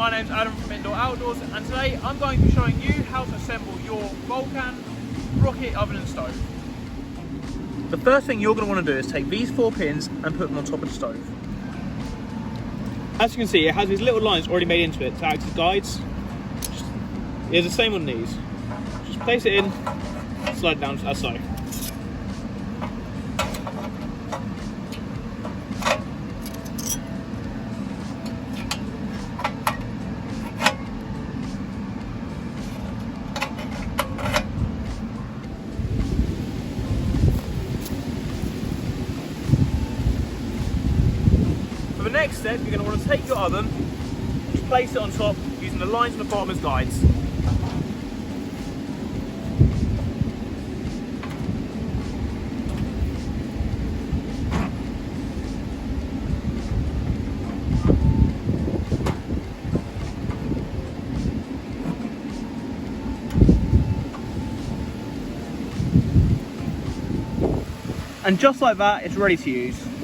my name's Adam from Indoor Outdoors, and today I'm going to be showing you how to assemble your Volcann rocket oven and stove. The first thing you're going to want to do is take these 4 pins and put them on top of the stove. As you can see, it has these little lines already made into it to act as guides. It's the same on these. Just place it in, slide down as so. For the next step, you're going to want to take your oven, just place it on top using the lines on the bottom as guides. And just like that, it's ready to use.